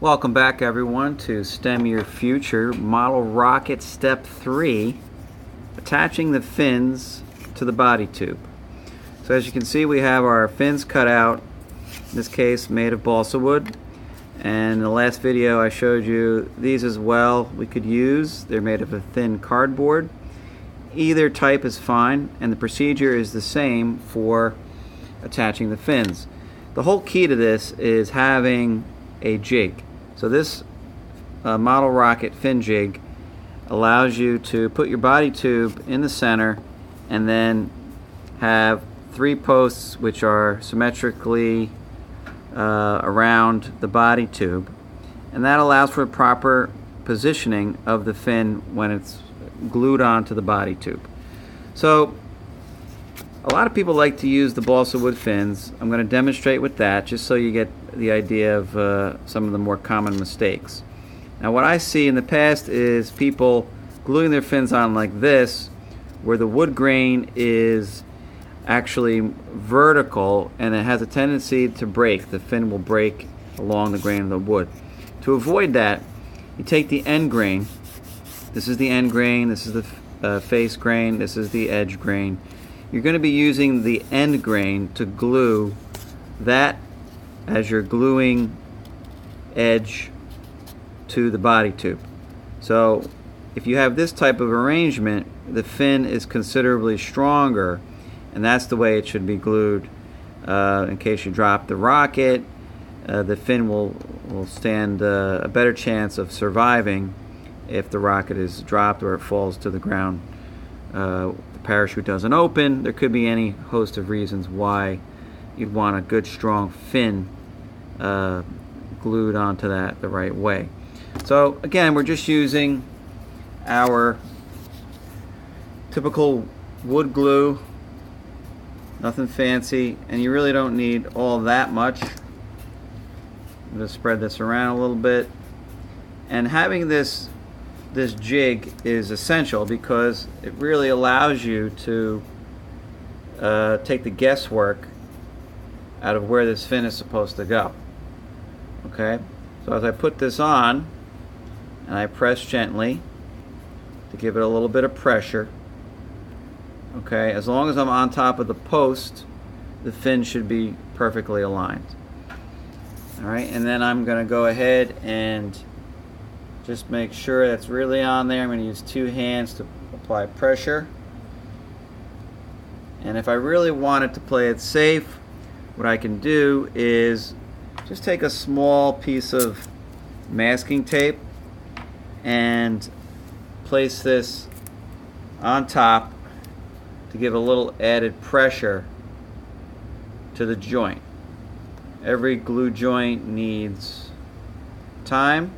Welcome back, everyone, to STEM Your Future Model Rocket Step 3, attaching the fins to the body tube. So as you can see, we have our fins cut out, in this case made of balsa wood. And in the last video I showed you these as well we could use. They're made of a thin cardboard. Either type is fine, and the procedure is the same for attaching the fins. The whole key to this is having a jig. So this model rocket fin jig allows you to put your body tube in the center and then have 3 posts which are symmetrically around the body tube, and that allows for proper positioning of the fin when it's glued onto the body tube. So a lot of people like to use the balsa wood fins. I'm going to demonstrate with that just so you get the idea of some of the more common mistakes. Now what I see in the past is people gluing their fins on like this, where the wood grain is actually vertical and it has a tendency to break. The fin will break along the grain of the wood. To avoid that, you take the end grain. This is the end grain, this is the face grain, this is the edge grain. You're going to be using the end grain to glue that as you're gluing edge to the body tube. So if you have this type of arrangement, the fin is considerably stronger, and that's the way it should be glued. In case you drop the rocket, the fin will stand a better chance of surviving if the rocket is dropped or it falls to the ground. The parachute doesn't open. There could be any host of reasons why you'd want a good strong fin glued onto that the right way. So again, we're just using our typical wood glue, nothing fancy, and you really don't need all that much. I'm going to spread this around a little bit, and having this jig is essential because it really allows you to take the guesswork out of where this fin is supposed to go. Okay, so as I put this on and I press gently to give it a little bit of pressure, okay, as long as I'm on top of the post, the fin should be perfectly aligned. Alright, and then I'm going to go ahead and just make sure that's really on there. I'm going to use 2 hands to apply pressure. And if I really wanted to play it safe, what I can do is just take a small piece of masking tape and place this on top to give a little added pressure to the joint. Every glue joint needs time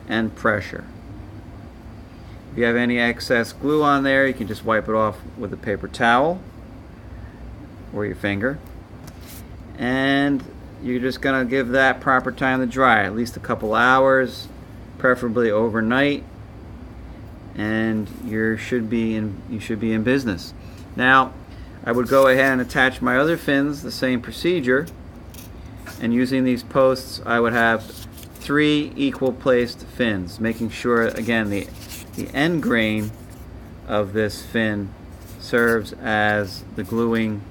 and pressure. If you have any excess glue on there, you can just wipe it off with a paper towel or your finger, and you're just going to give that proper time to dry, at least a couple hours, preferably overnight, and you should be in business. Now I would go ahead and attach my other fins, the same procedure, and using these posts I would have 3 equal placed fins, making sure again the end grain of this fin serves as the gluing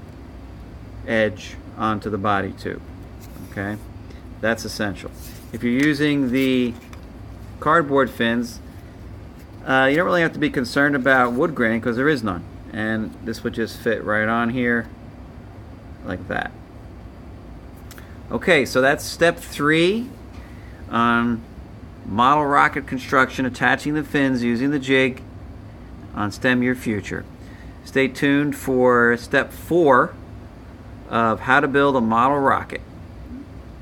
edge onto the body tube. Okay, that's essential. If you're using the cardboard fins, you don't really have to be concerned about wood grain because there is none, and this would just fit right on here like that. Okay, so that's step 3 on model rocket construction, attaching the fins using the jig on STEM Your Future. Stay tuned for step 4 of how to build a model rocket.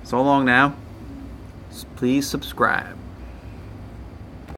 So long now. Please subscribe.